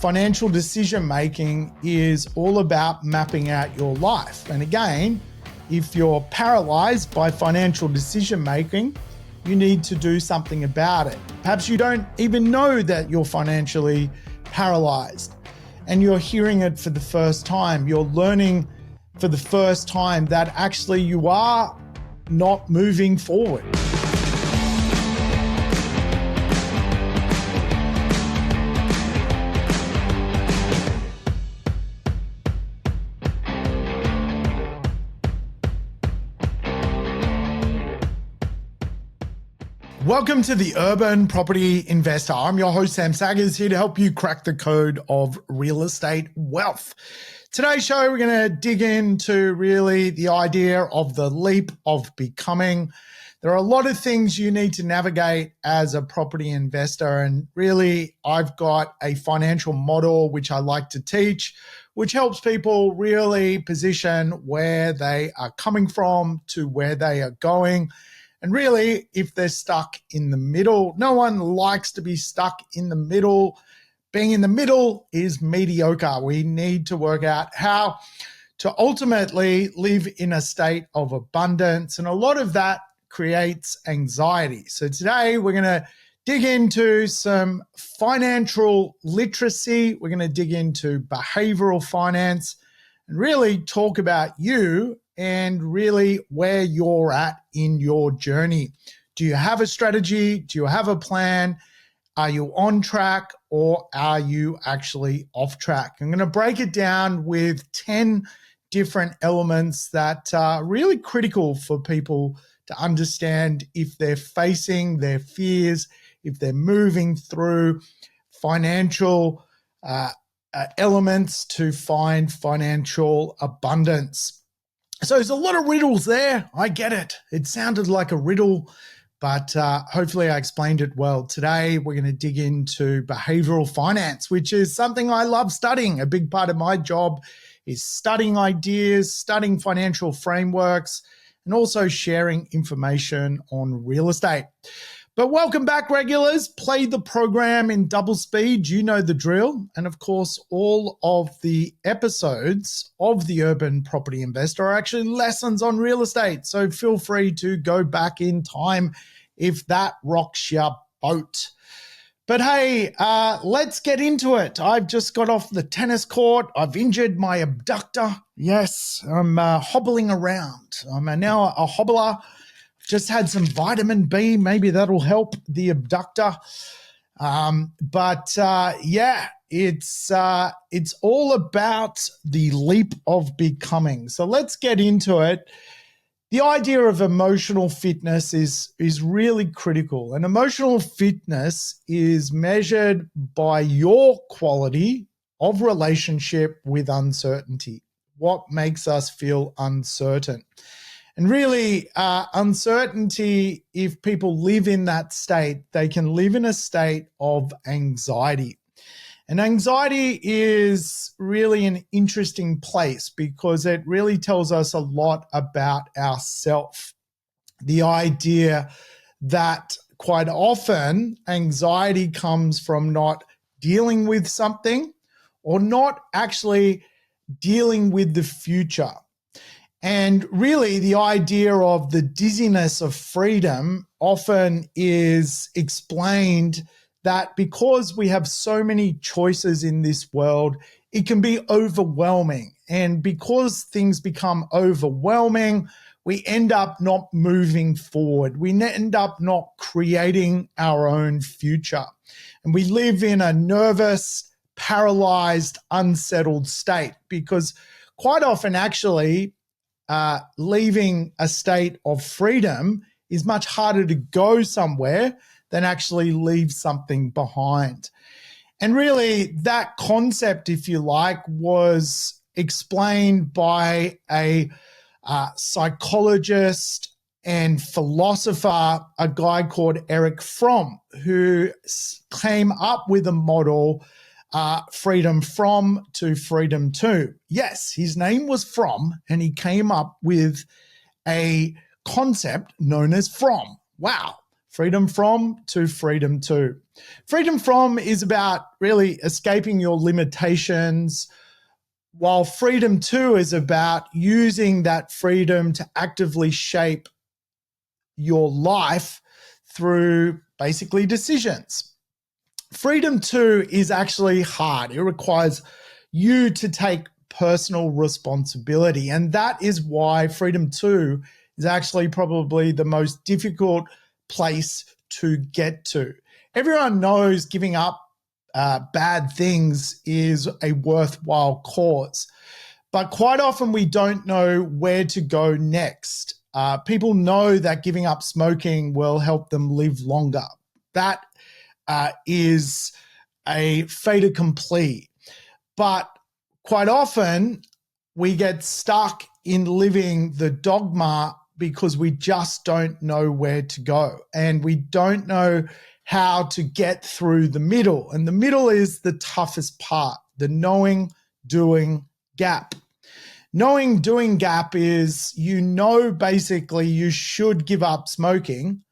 financial decision making is all about mapping out your life. And again, if you're paralyzed by financial decision making, you need to do something about it. Perhaps you don't even know that you're financially paralyzed and you're hearing it for the first time. You're learning for the first time that actually you are not moving forward. Welcome to the Urban Property Investor. I'm your host, Sam Saggers, here to help you crack the code of real estate wealth. Today's show, we're going to dig into really the idea of the leap of becoming. There are a lot of things you need to navigate as a property investor, and really I've got a financial model which I like to teach, which helps people really position where they are coming from to where they are going. And really, if they're stuck in the middle, no one likes to be stuck in the middle. Being in the middle is mediocre. We need to work out how to ultimately live in a state of abundance. And a lot of that creates anxiety. So today we're going to dig into some financial literacy. We're going to dig into behavioral finance and really talk about you and really where you're at in your journey. Do you have a strategy? Do you have a plan? Are you on track or are you actually off track? I'm going to break it down with 10 different elements that are really critical for people to understand if they're facing their fears, if they're moving through financial elements to find financial abundance. So there's a lot of riddles there. I get it. It sounded like a riddle, but hopefully I explained it well. Today, we're going to dig into behavioral finance, which is something I love studying. A big part of my job is studying ideas, studying financial frameworks, and also sharing information on real estate. But welcome back, regulars. Play the program in double speed. You know the drill. And of course, all of the episodes of the Urban Property Investor are actually lessons on real estate. So feel free to go back in time if that rocks your boat. But hey, let's get into it. I've just got off the tennis court. I've injured my abductor. Yes, I'm hobbling around. I'm now a hobbler. Just had some vitamin B. Maybe that'll help the abductor. Yeah, it's all about the leap of becoming. So let's get into it. The idea of emotional fitness is really critical. And emotional fitness is measured by your quality of relationship with uncertainty. What makes us feel uncertain? And really, uncertainty, if people live in that state, they can live in a state of anxiety. And anxiety is really an interesting place because it really tells us a lot about ourselves. The idea that quite often anxiety comes from not dealing with something or not actually dealing with the future. And really, the idea of the dizziness of freedom often is explained that because we have so many choices in this world, it can be overwhelming. And because things become overwhelming, we end up not moving forward. We end up not creating our own future. And we live in a nervous, paralyzed, unsettled state because quite often actually, leaving a state of freedom is much harder to go somewhere than actually leave something behind. And really that concept, if you like, was explained by a psychologist and philosopher, a guy called Erich Fromm, who came up with a model, freedom from to freedom to. Yes, his name was Fromm, and he came up with a concept known as Fromm. Wow. Freedom from to freedom to. Freedom from is about really escaping your limitations, while freedom to is about using that freedom to actively shape your life through basically decisions. Freedom to is actually hard. It requires you to take personal responsibility. And that is why freedom to is actually probably the most difficult place to get to. Everyone knows giving up bad things is a worthwhile cause, but quite often we don't know where to go next. People know that giving up smoking will help them live longer. That is a fait accompli. But quite often we get stuck in living the dogma because we just don't know where to go, and we don't know how to get through the middle. And the middle is the toughest part, the knowing, doing gap. Knowing, doing gap is, basically you should give up smoking,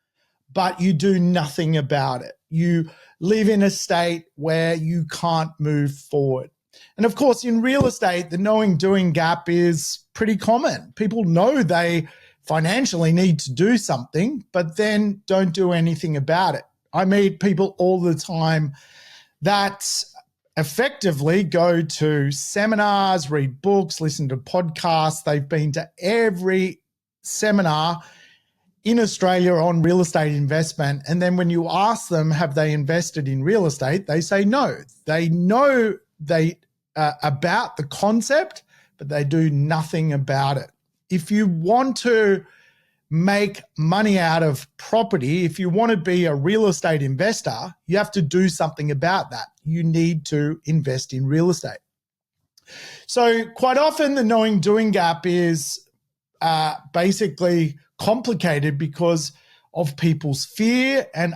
but you do nothing about it. You live in a state where you can't move forward. And of course, in real estate, the knowing, doing gap is pretty common. People know they financially need to do something, but then don't do anything about it. I meet people all the time that effectively go to seminars, read books, listen to podcasts. They've been to every seminar in Australia on real estate investment. And then when you ask them, have they invested in real estate? They say no. They know about the concept, but they do nothing about it. If you want to make money out of property, if you want to be a real estate investor, you have to do something about that. You need to invest in real estate. So quite often the knowing doing gap is basically complicated because of people's fear and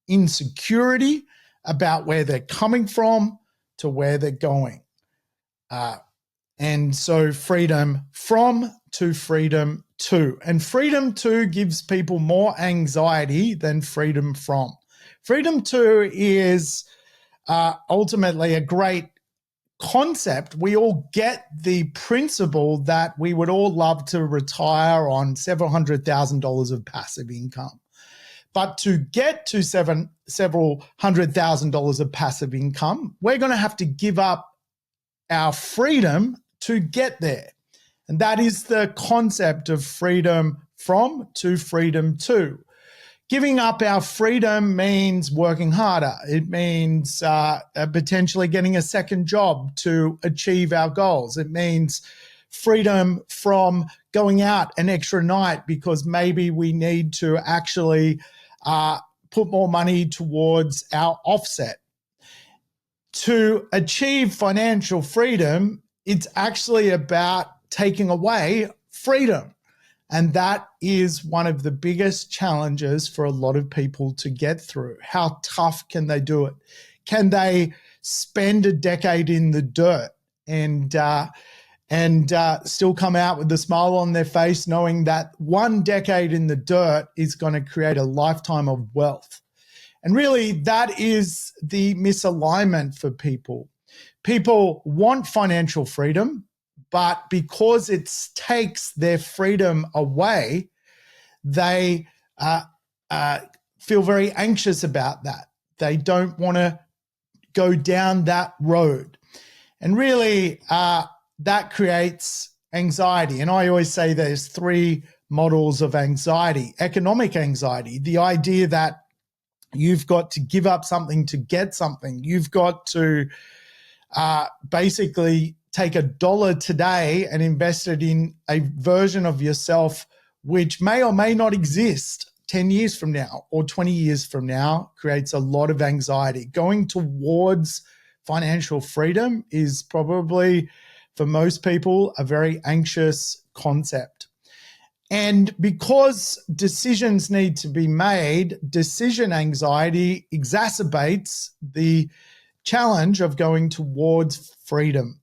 insecurity about where they're coming from to where they're going. And so freedom from to freedom to. And freedom to gives people more anxiety than freedom from. Freedom to is ultimately a great concept. We all get the principle that we would all love to retire on several $100,000 of passive income. But to get to several $100,000 of passive income, we're going to have to give up our freedom to get there. And that is the concept of freedom from to freedom to. Giving up our freedom means working harder. It means potentially getting a second job to achieve our goals. It means freedom from going out an extra night because maybe we need to actually put more money towards our offset. To achieve financial freedom, it's actually about taking away freedom. And that is one of the biggest challenges for a lot of people to get through. How tough can they do it? Can they spend a decade in the dirt and still come out with a smile on their face, knowing that one decade in the dirt is going to create a lifetime of wealth? And really, that is the misalignment for people. People want financial freedom, but because it takes their freedom away, they feel very anxious about that. They don't want to go down that road. And really, that creates anxiety. And I always say there's three models of anxiety. Economic anxiety, the idea that you've got to give up something to get something. You've got to basically take $1 today and invest it in a version of yourself which may or may not exist 10 years from now or 20 years from now. Creates a lot of anxiety. Going towards financial freedom is probably, for most people, a very anxious concept. And because decisions need to be made, decision anxiety exacerbates the challenge of going towards freedom.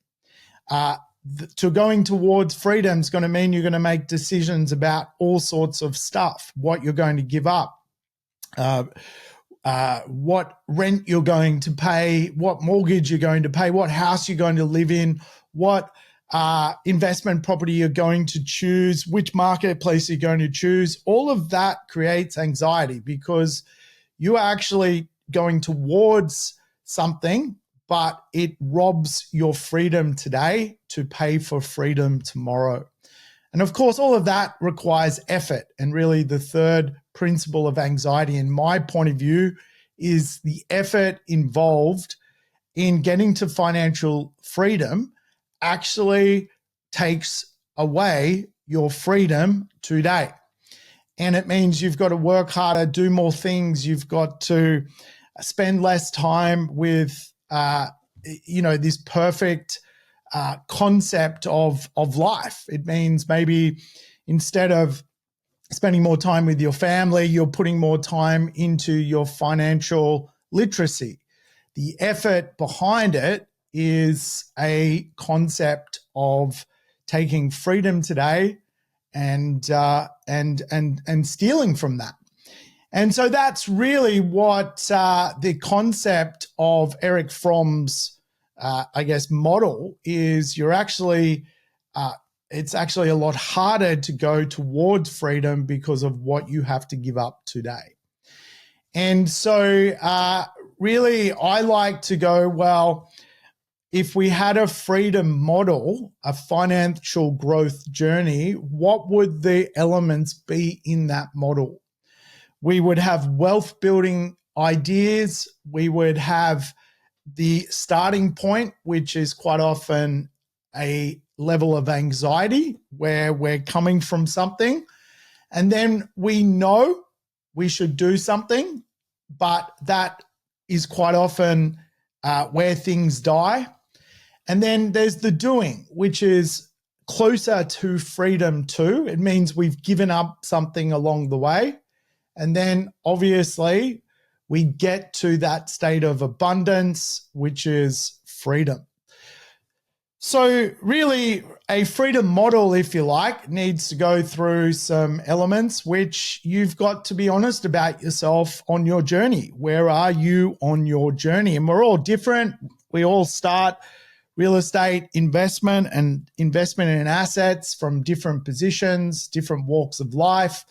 Going towards freedom is going to mean you're going to make decisions about all sorts of stuff, what you're going to give up, what rent you're going to pay, what mortgage you're going to pay, what house you're going to live in, what investment property you're going to choose, which marketplace you're going to choose. All of that creates anxiety because you are actually going towards something, but it robs your freedom today to pay for freedom tomorrow. And of course, all of that requires effort. And really the third principle of anxiety, in my point of view, is the effort involved in getting to financial freedom actually takes away your freedom today. And it means you've got to work harder, do more things. You've got to spend less time with, this perfect concept of life. It means maybe instead of spending more time with your family, you're putting more time into your financial literacy. The effort behind it is a concept of taking freedom today and stealing from that. And so that's really what the concept of Eric Fromm's, model is. You're actually, it's actually a lot harder to go towards freedom because of what you have to give up today. And so really, I like to go, well, if we had a freedom model, a financial growth journey, what would the elements be in that model? We would have wealth building ideas. We would have the starting point, which is quite often a level of anxiety where we're coming from something. And then we know we should do something, but that is quite often where things die. And then there's the doing, which is closer to freedom too. It means we've given up something along the way. And then obviously we get to that state of abundance, which is freedom. So really a freedom model, if you like, needs to go through some elements which you've got to be honest about yourself on your journey. Where are you on your journey? And we're all different. We all start real estate investment and investment in assets from different positions, different walks of life.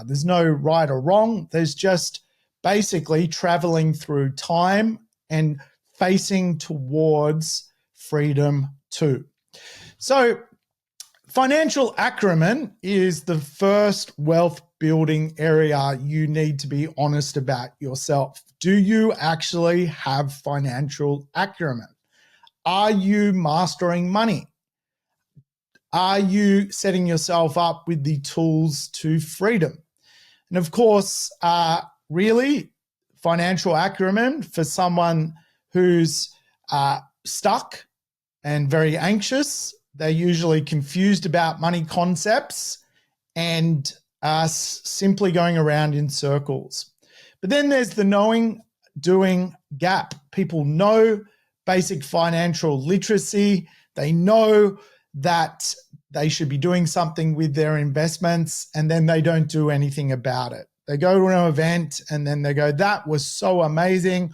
There's no right or wrong. There's just basically traveling through time and facing towards freedom too. So financial acumen is the first wealth building area you need to be honest about yourself. Do you actually have financial acumen? Are you mastering money? Are you setting yourself up with the tools to freedom? And of course, really, financial acumen for someone who's stuck and very anxious, they're usually confused about money concepts and are simply going around in circles. But then there's the knowing, doing gap. People know basic financial literacy. They know that they should be doing something with their investments, and then they don't do anything about it. They go to an event and then they go, that was so amazing.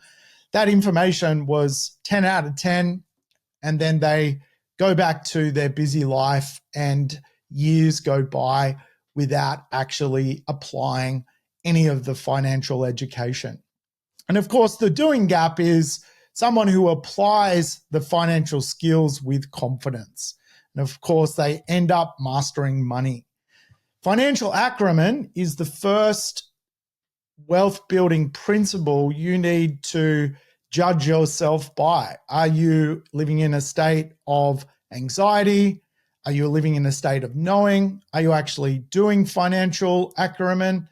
That information was 10 out of 10. And then they go back to their busy life and years go by without actually applying any of the financial education. And of course, the doing gap is someone who applies the financial skills with confidence. And of course, they end up mastering money. Financial acumen is the first wealth building principle you need to judge yourself by. Are you living in a state of anxiety? Are you living in a state of knowing? Are you actually doing financial acumen?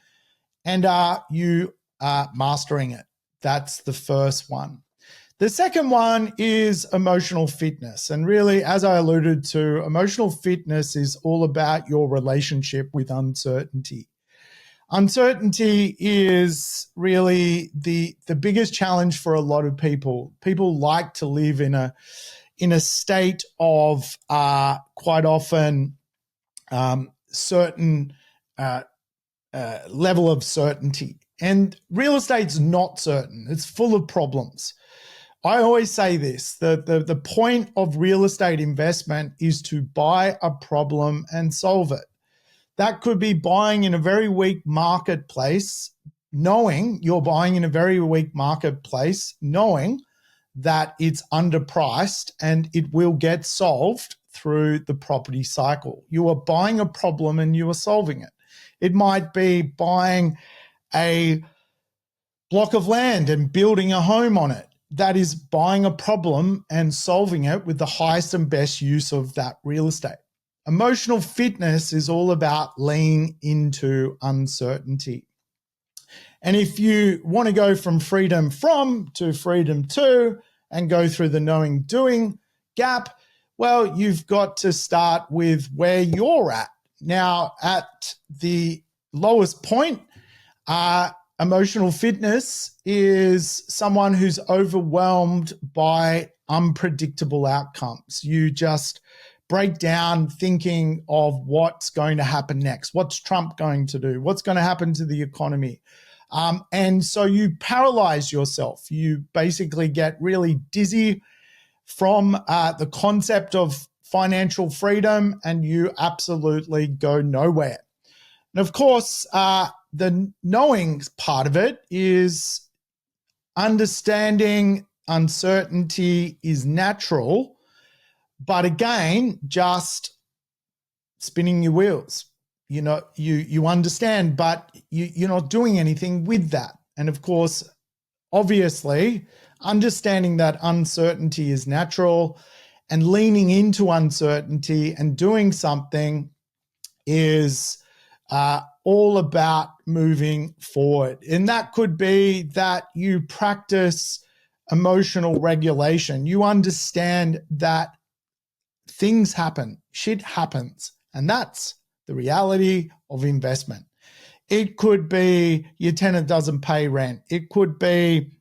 And are you mastering it? That's the first one. The second one is emotional fitness. And really, as I alluded to, emotional fitness is all about your relationship with uncertainty. Uncertainty is really the biggest challenge for a lot of people. People like to live in a state of quite often certain level of certainty. And real estate's not certain. It's full of problems. I always say this, the point of real estate investment is to buy a problem and solve it. That could be buying in a very weak marketplace, knowing you're buying in a very weak marketplace, knowing that it's underpriced and it will get solved through the property cycle. You are buying a problem and you are solving it. It might be buying a block of land and building a home on it. That is buying a problem and solving it with the highest and best use of that real estate. Emotional fitness is all about leaning into uncertainty. And if you want to go from freedom from to freedom to and go through the knowing doing gap, well, you've got to start with where you're at. Now, at the lowest point, emotional fitness is someone who's overwhelmed by unpredictable outcomes. You just break down thinking of what's going to happen next. What's Trump going to do? What's going to happen to the economy? And so you paralyze yourself. You basically get really dizzy from the concept of financial freedom, and you absolutely go nowhere. And of course, the knowing part of it is understanding uncertainty is natural, but again, just spinning your wheels. You know, you understand, but you're not doing anything with that. And of course, obviously, understanding that uncertainty is natural and leaning into uncertainty and doing something is all about moving forward. And that could be that you practice emotional regulation. You understand that things happen, shit happens, and that's the reality of investment. It could be your tenant doesn't pay rent. It could be,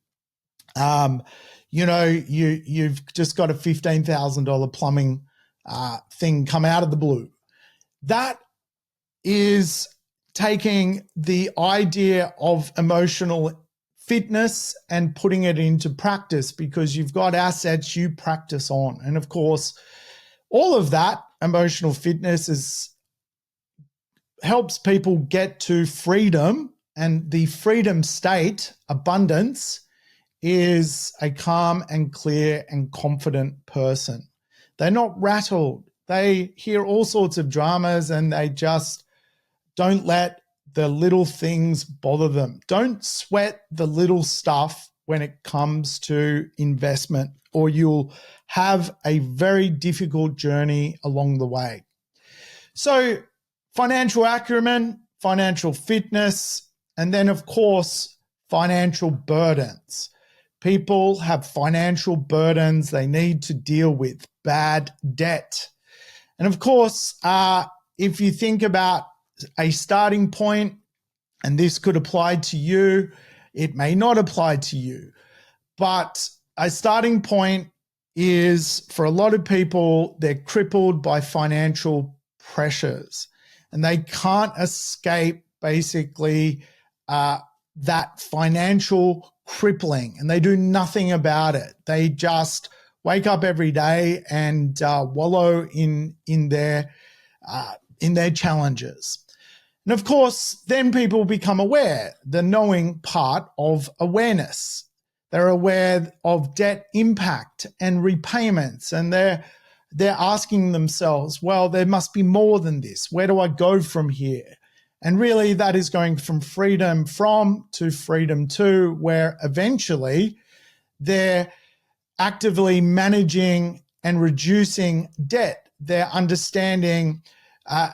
you've just got a $15,000 plumbing thing come out of the blue. That is taking the idea of emotional fitness and putting it into practice, because you've got assets you practice on. And of course, all of that emotional fitness helps people get to freedom, and the freedom state, abundance, is a calm and clear and confident person. They're not rattled. They hear all sorts of dramas and they just don't let the little things bother them. Don't sweat the little stuff when it comes to investment, or you'll have a very difficult journey along the way. So financial acumen, financial fitness, and then of course, financial burdens. People have financial burdens they need to deal with, bad debt. And of course, if you think about a starting point, and this could apply to you, it may not apply to you, but a starting point is, for a lot of people, they're crippled by financial pressures and they can't escape basically that financial crippling, and they do nothing about it. They just wake up every day and wallow in their challenges. And of course, then people become aware, the knowing part of awareness. They're aware of debt impact and repayments, and they're asking themselves, well, there must be more than this. Where do I go from here? And really, that is going from freedom from to freedom to, where eventually they're actively managing and reducing debt. They're understanding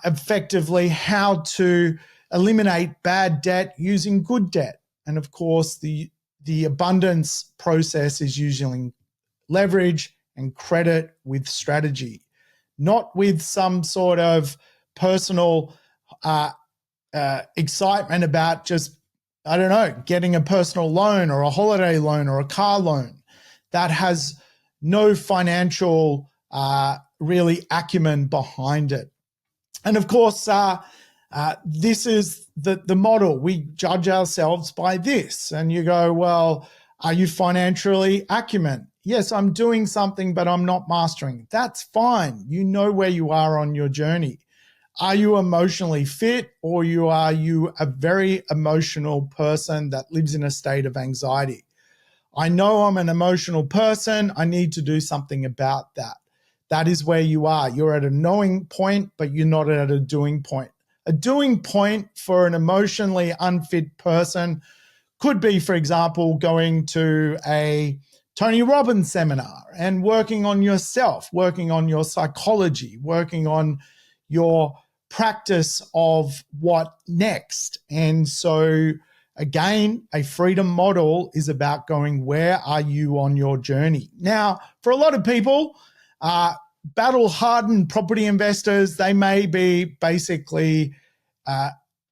effectively how to eliminate bad debt using good debt. And of course, the abundance process is using leverage and credit with strategy, not with some sort of personal excitement about just, I don't know, getting a personal loan or a holiday loan or a car loan. That has no financial really acumen behind it. And of course, This is the model. We judge ourselves by this. And you go, well, are you financially acumen? Yes, I'm doing something, but I'm not mastering. That's fine. You know where you are on your journey. Are you emotionally fit, or are you a very emotional person that lives in a state of anxiety? I know I'm an emotional person. I need to do something about that. That is where you are. You're at a knowing point, but you're not at a doing point. A doing point for an emotionally unfit person could be, for example, going to a Tony Robbins seminar and working on yourself, working on your psychology, working on your practice of what next. And so, again, a freedom model is about going, where are you on your journey? Now, for a lot of people, battle-hardened property investors, they may be basically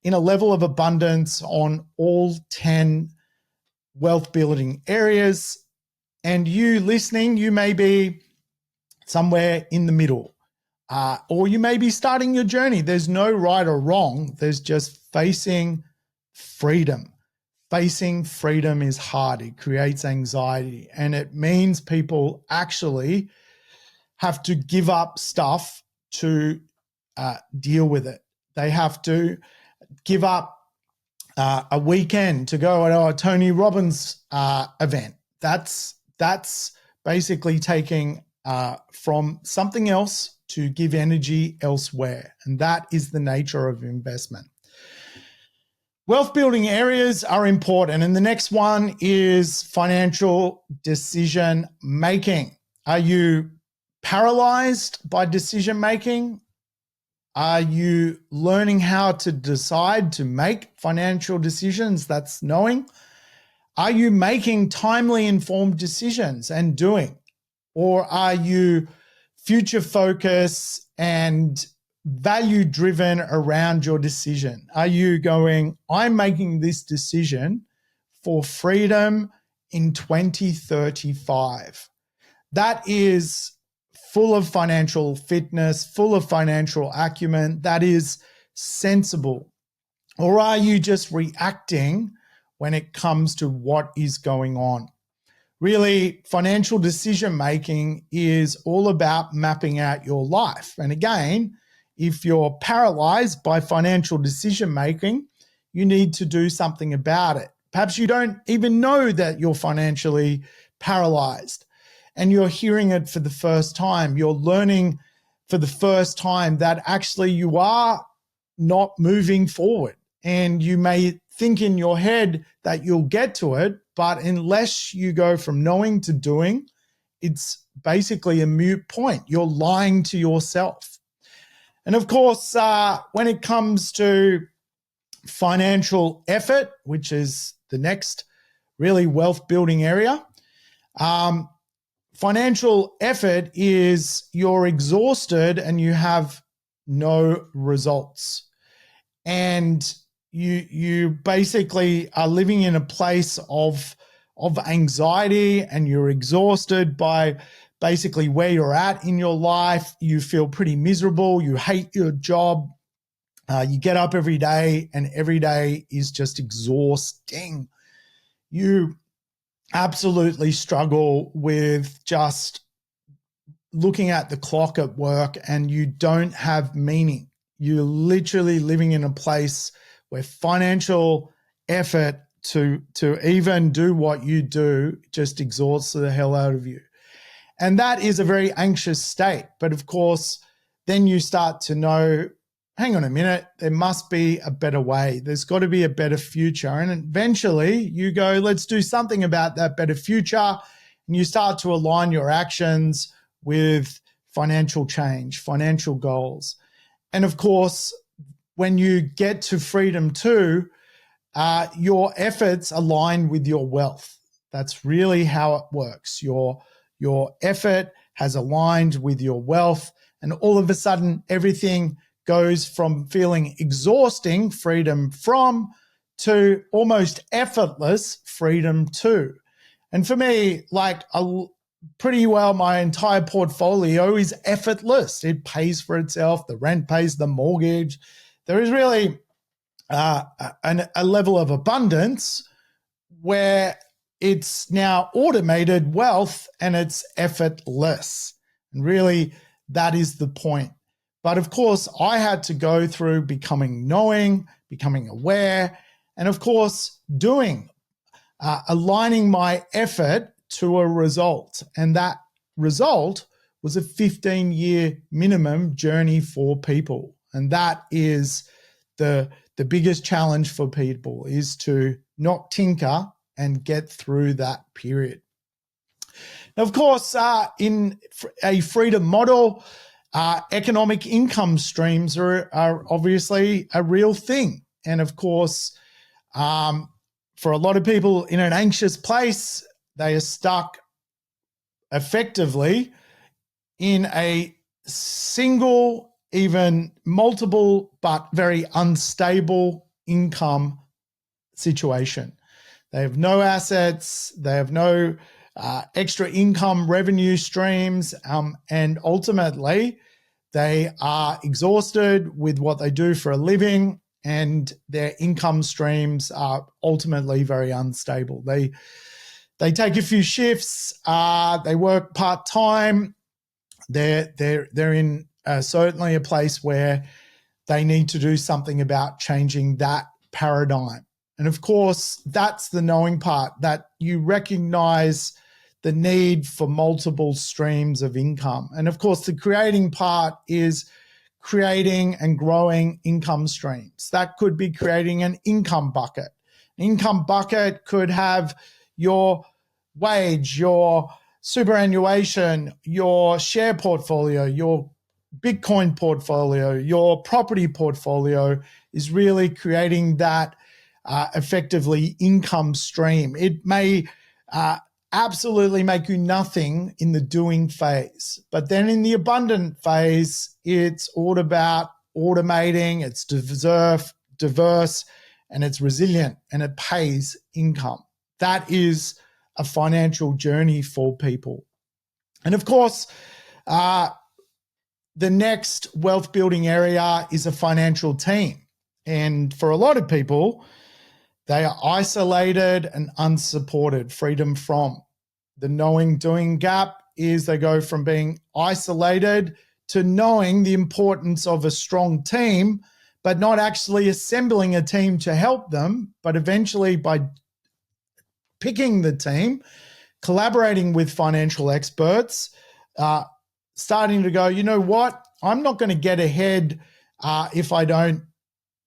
in a level of abundance on all 10 wealth building areas. And you listening, you may be somewhere in the middle, or you may be starting your journey. There's no right or wrong. There's just facing freedom. Facing freedom is hard. It creates anxiety, and it means people actually have to give up stuff to deal with it. They have to give up a weekend to go at a Tony Robbins event. That's basically taking from something else to give energy elsewhere. And that is the nature of investment. Wealth building areas are important. And the next one is financial decision making. Are you paralyzed by decision making? Are you learning how to decide to make financial decisions? That's knowing. Are you making timely informed decisions and doing? Or are you future focused and value driven around your decision? Are you going, I'm making this decision for freedom in 2035? That is full of financial fitness, full of financial acumen, that is sensible? Or are you just reacting when it comes to what is going on? Really, financial decision making is all about mapping out your life. And again, if you're paralyzed by financial decision making, you need to do something about it. Perhaps you don't even know that you're financially paralyzed, and you're hearing it for the first time. You're learning for the first time that actually you are not moving forward. And you may think in your head that you'll get to it, but unless you go from knowing to doing, it's basically a moot point. You're lying to yourself. And of course, when it comes to financial effort, which is the next really wealth building area, financial effort is you're exhausted and you have no results. And you basically are living in a place of anxiety, and you're exhausted by basically where you're at in your life. You feel pretty miserable. You hate your job. You get up every day, and every day is just exhausting. You absolutely struggle with just looking at the clock at work, and you don't have meaning. You're literally living in a place where financial effort to even do what you do just exhausts the hell out of you. And that is a very anxious state. But of course, then you start to know, hang on a minute, there must be a better way. There's got to be a better future. And eventually you go, let's do something about that better future. And you start to align your actions with financial change, financial goals. And of course, when you get to freedom too, your efforts align with your wealth. That's really how it works. Your effort has aligned with your wealth, and all of a sudden everything goes from feeling exhausting, freedom from, to almost effortless freedom to. And for me, pretty well, my entire portfolio is effortless. It pays for itself. The rent pays the mortgage. there is really a level of abundance where it's now automated wealth and it's effortless. And really, that is the point. But of course, I had to go through becoming knowing, becoming aware, and of course, doing, aligning my effort to a result. And that result was a 15-year minimum journey for people. And that is the biggest challenge for people, is to not tinker and get through that period. Now, of course, in a freedom model, economic income streams are obviously a real thing. And of course, for a lot of people in an anxious place, they are stuck effectively in a single, even multiple, but very unstable income situation. They have no assets, they have no extra income revenue streams, and ultimately they are exhausted with what they do for a living, and their income streams are ultimately very unstable. They take a few shifts, they work part-time, they're in certainly a place where they need to do something about changing that paradigm. And of course, that's the knowing part, that you recognize the need for multiple streams of income. And of course, the creating part is creating and growing income streams. That could be creating an income bucket. An income bucket could have your wage, your superannuation, your share portfolio, your Bitcoin portfolio, your property portfolio, is really creating that effectively income stream. It may absolutely make you nothing in the doing phase, but then in the abundant phase, it's all about automating, it's diverse, and it's resilient, and it pays income. That is a financial journey for people. And of course, the next wealth building area is a financial team. And for a lot of people, they are isolated and unsupported. Freedom from the knowing doing gap is they go from being isolated to knowing the importance of a strong team, but not actually assembling a team to help them, but eventually by picking the team, collaborating with financial experts, starting to go, you know what, I'm not going to get ahead if I don't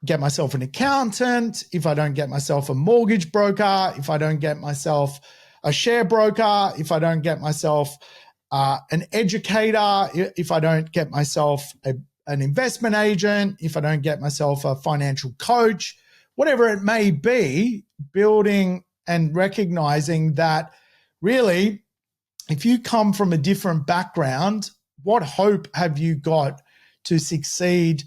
get myself an accountant, if I don't get myself a mortgage broker, if I don't get myself a share broker, if I don't get myself an educator, if I don't get myself an investment agent, if I don't get myself a financial coach, whatever it may be, building and recognizing that really, if you come from a different background, what hope have you got to succeed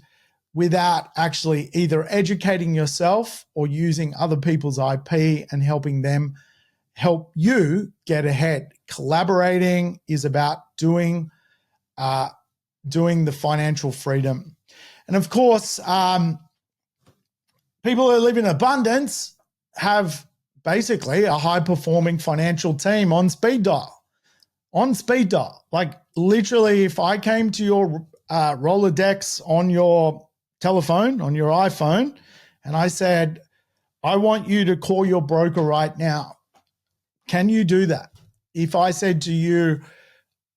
without actually either educating yourself or using other people's IP and helping them help you get ahead? Collaborating is about doing the financial freedom. And of course, people who live in abundance have basically a high-performing financial team on speed dial. Like literally, if I came to your Rolodex on your telephone, on your iPhone, and I said, I want you to call your broker right now, can you do that? If I said to you,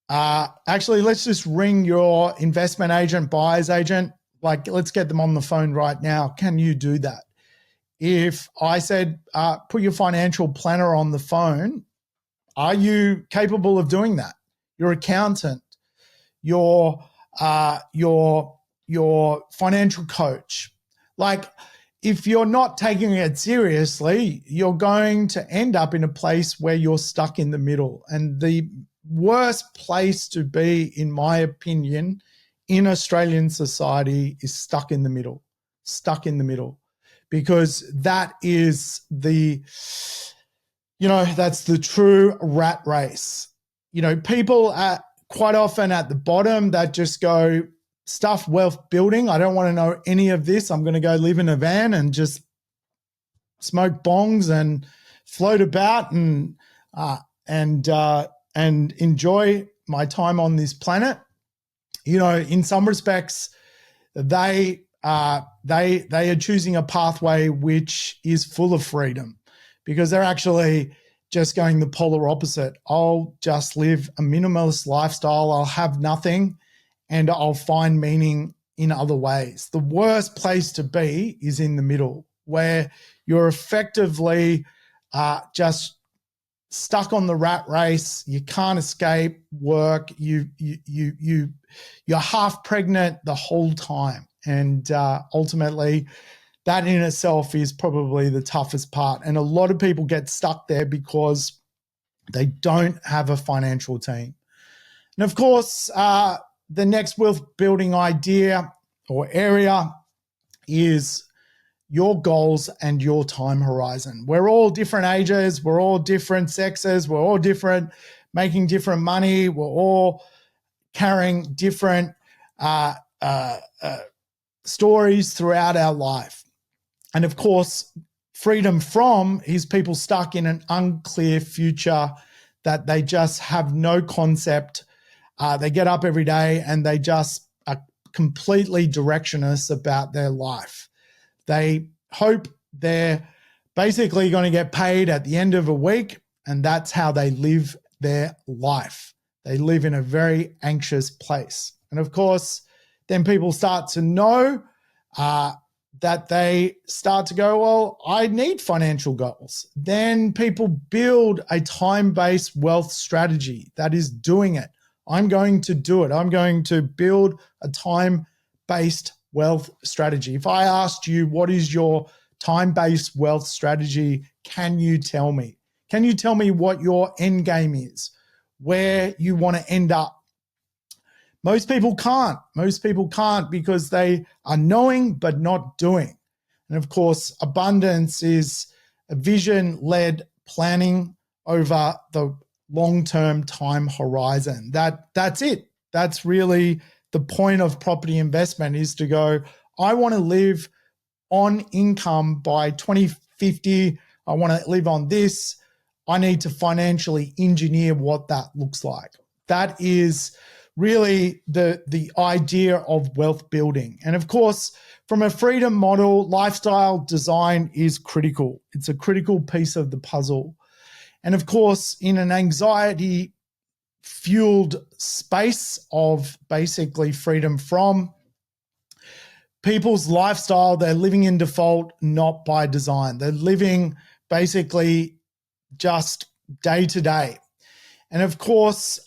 actually, let's just ring your investment agent, buyer's agent, like let's get them on the phone right now, can you do that? If I said, put your financial planner on the phone, are you capable of doing that? Your accountant, your financial coach. Like, if you're not taking it seriously, you're going to end up in a place where you're stuck in the middle. And the worst place to be, in my opinion, in Australian society is stuck in the middle, because that is that's the true rat race. People are quite often at the bottom that just go, stuff wealth building. I don't want to know any of this. I'm going to go live in a van and just smoke bongs and float about and enjoy my time on this planet. You know, in some respects, they are choosing a pathway which is full of freedom, because they're actually just going the polar opposite. I'll just live a minimalist lifestyle. I'll have nothing, and I'll find meaning in other ways. The worst place to be is in the middle, where you're effectively just stuck on the rat race. You can't escape work. You're half pregnant the whole time, and ultimately, that in itself is probably the toughest part. And a lot of people get stuck there because they don't have a financial team. And of course, the next wealth building idea or area is your goals and your time horizon. We're all different ages. We're all different sexes. We're all different, making different money. We're all carrying different stories throughout our life. And of course, freedom from is people stuck in an unclear future that they just have no concept. They get up every day and they just are completely directionless about their life. They hope they're basically going to get paid at the end of a week, and that's how they live their life. They live in a very anxious place. And of course, then people start to know that they start to go, well, I need financial goals. Then people build a time-based wealth strategy that is doing it. I'm going to do it. I'm going to build a time-based wealth strategy. If I asked you, what is your time-based wealth strategy? Can you tell me? Can you tell me what your end game is, where you want to end up? Most people can't. Most people can't because they are knowing but not doing. And of course, abundance is a vision-led planning over the long-term time horizon. That's it. That's really the point of property investment, is to go, I want to live on income by 2050. I want to live on this. I need to financially engineer what that looks like. That is really the idea of wealth building. And of course, from a freedom model, lifestyle design is critical. It's a critical piece of the puzzle. And of course, in an anxiety-fueled space of basically freedom from, people's lifestyle, they're living in default, not by design. They're living basically just day to day. And of course,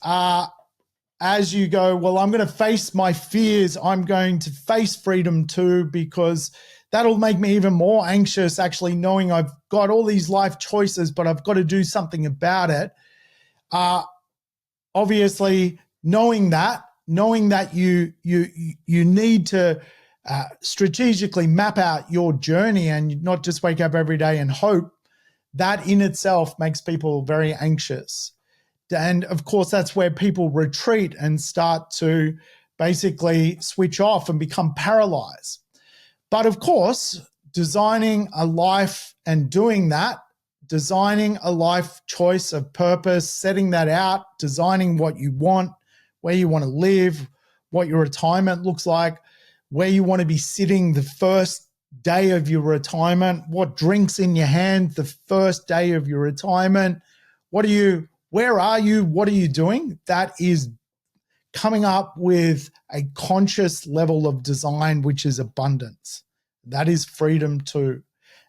as you go, well, I'm going to face my fears. I'm going to face freedom too, because that'll make me even more anxious, actually knowing I've got all these life choices, but I've got to do something about it. Obviously, knowing that you need to strategically map out your journey and not just wake up every day and hope, that in itself makes people very anxious. And of course, that's where people retreat and start to basically switch off and become paralyzed. But of course, designing a life and doing that, designing a life choice of purpose, setting that out, designing what you want, where you want to live, what your retirement looks like, where you want to be sitting the first day of your retirement, what drinks in your hand the first day of your retirement, where are you? What are you doing? That is coming up with a conscious level of design, which is abundance. That is freedom too.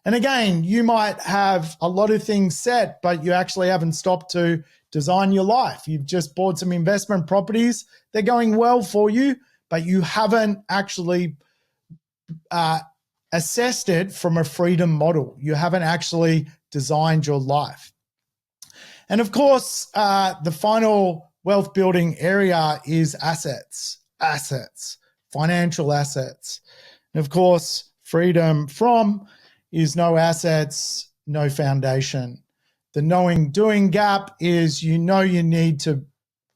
And again, you might have a lot of things set, but you actually haven't stopped to design your life. You've just bought some investment properties. They're going well for you, but you haven't actually assessed it from a freedom model. You haven't actually designed your life. And of course, the final wealth building area is assets, financial assets. And of course, freedom from is no assets, no foundation. The knowing doing gap is you know you need to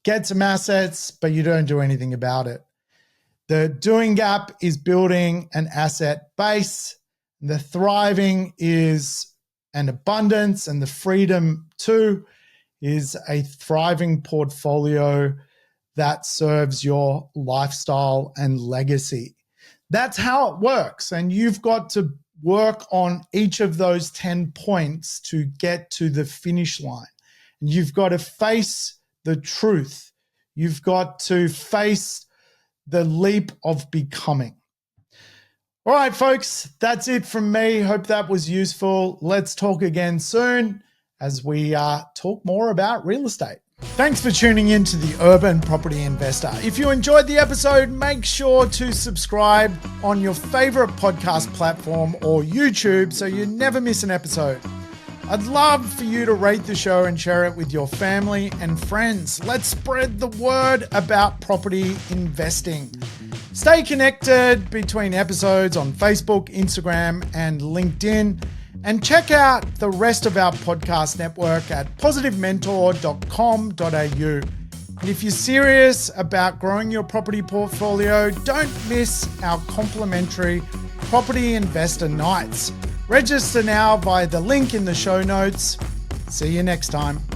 get some assets, but you don't do anything about it. The doing gap is building an asset base. The thriving is an abundance, and the freedom too is a thriving portfolio that serves your lifestyle and legacy. That's how it works. And you've got to work on each of those 10 points to get to the finish line. And you've got to face the truth. You've got to face the leap of becoming. All right, folks, that's it from me. Hope that was useful. Let's talk again soon as we talk more about real estate. Thanks for tuning in to the Urban Property Investor. If you enjoyed the episode, make sure to subscribe on your favorite podcast platform or YouTube so you never miss an episode. I'd love for you to rate the show and share it with your family and friends. Let's spread the word about property investing. Stay connected between episodes on Facebook, Instagram, and LinkedIn. And check out the rest of our podcast network at positivementor.com.au. And if you're serious about growing your property portfolio, don't miss our complimentary Property Investor Nights. Register now via the link in the show notes. See you next time.